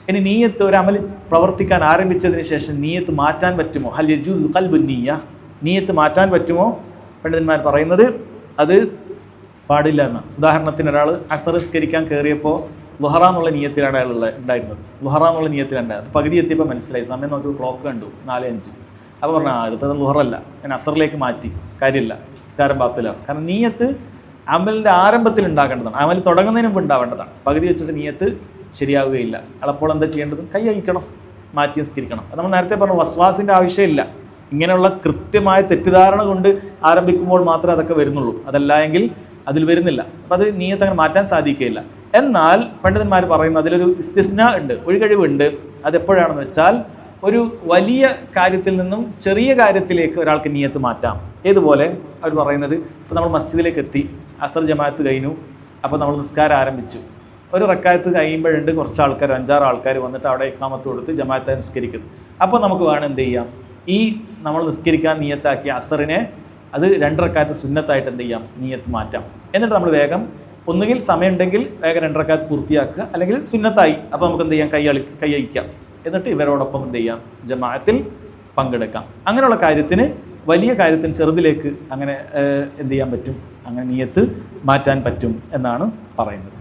ഇനി നീയത്ത് ഒരു അമൽ പ്രവർത്തിക്കാൻ ആരംഭിച്ചതിന് ശേഷം നീയത്ത് മാറ്റാൻ പറ്റുമോ? ഹൽ യജൂസ് ഖൽബുൻ നിയ്യ, നീയത്ത് മാറ്റാൻ പറ്റുമോ? പണ്ഡിതന്മാർ പറയുന്നത് അത് പാടില്ല എന്നാണ്. ഉദാഹരണത്തിന് ഒരാൾ അസർ നിസ്കരിക്കാൻ കയറിയപ്പോൾ ലുഹറ എന്നുള്ള നിയത്തിലാണ് അയാൾ ഉണ്ടായിരുന്നത്. ലുഹറ എന്നുള്ള നിയത്തിലുണ്ടായത്. പകുതി എത്തിയപ്പോൾ മനസ്സിലായി, സമയം നോക്കി ക്ലോക്ക് കണ്ടു 4:05. അപ്പോൾ പറഞ്ഞു ഇതിപ്പോൾ ലുഹറല്ല, ഞാൻ അസറിലേക്ക് മാറ്റി, കാര്യമില്ല, നിസ്കാരം ബാത്തിലാണ്. കാരണം നീയത്ത് അമലിൻ്റെ ആരംഭത്തിൽ ഉണ്ടാകേണ്ടതാണ്, അമൽ തുടങ്ങുന്നതിന് മുമ്പ് ഉണ്ടാവേണ്ടതാണ്. പകുതി വെച്ചിട്ട് നീയത്ത് ശരിയാവുകയില്ല. അപ്പോൾ എന്താ ചെയ്യേണ്ടത്? കൈ അഴിക്കണം, മാറ്റി നിസ്കരിക്കണം. അത് നമ്മൾ നേരത്തെ പറഞ്ഞു, വസ്വാസിൻ്റെ ആവശ്യമില്ല. ഇങ്ങനെയുള്ള കൃത്യമായ തെറ്റിദ്ധാരണ കൊണ്ട് ആരംഭിക്കുമ്പോൾ മാത്രമേ അതൊക്കെ വരുന്നുള്ളൂ. അതല്ല എങ്കിൽ അതിൽ വരുന്നില്ല. അപ്പം അത് നീയത്ത് അങ്ങനെ മാറ്റാൻ സാധിക്കുകയില്ല. എന്നാൽ പണ്ഡിതന്മാർ പറയുന്ന അതിലൊരു ഇസ്തിസ്ന ഉണ്ട്, ഒഴികഴിവുണ്ട്. അതെപ്പോഴാണെന്ന് വെച്ചാൽ ഒരു വലിയ കാര്യത്തിൽ നിന്നും ചെറിയ കാര്യത്തിലേക്ക് ഒരാൾക്ക് നീയത്ത് മാറ്റാം. ഏതുപോലെ അവർ പറയുന്നത്, ഇപ്പോൾ നമ്മൾ മസ്ജിദിലേക്ക് എത്തി, അസർ ജമാഅത്ത് കഴിഞ്ഞു, അപ്പോൾ നമ്മൾ നിസ്കാരം ആരംഭിച്ചു. ഒരു റക്കായത്ത് കഴിയുമ്പോഴുണ്ട് കുറച്ച് ആൾക്കാർ, 5-6 ആൾക്കാർ വന്നിട്ട് അവിടെ ഇഖാമത്ത് കൊടുത്ത് ജമാഅത്തെ നിസ്കരിക്കുന്നു. അപ്പോൾ നമുക്ക് വേണം എന്ത് ചെയ്യാം, ഈ നമ്മൾ നിസ്കരിക്കാൻ നീയത്താക്കിയ അസറിനെ അത് 2 റക്കായത്ത് സുന്നത്തായിട്ട് എന്ത് ചെയ്യാം, നീയത്ത് മാറ്റാം. എന്നിട്ട് നമ്മൾ വേഗം ഒന്നുകിൽ സമയമുണ്ടെങ്കിൽ വേഗം 2 റക്കായത്ത് പൂർത്തിയാക്കുക, അല്ലെങ്കിൽ സുന്നത്തായി അപ്പോൾ നമുക്ക് എന്ത് ചെയ്യാം, കൈ അഴിക്കാം. എന്നിട്ട് ഇവരോടൊപ്പം എന്ത് ചെയ്യാം, ജമാഅത്തിൽ പങ്കെടുക്കാം. അങ്ങനെയുള്ള കാര്യത്തിന്, വലിയ കാര്യത്തിന് ചെറുതിലേക്ക് അങ്ങനെ എന്ത് ചെയ്യാൻ പറ്റും, അങ്ങനെ നീയത്ത് മാറ്റാൻ പറ്റും എന്നാണ് പറയുന്നത്.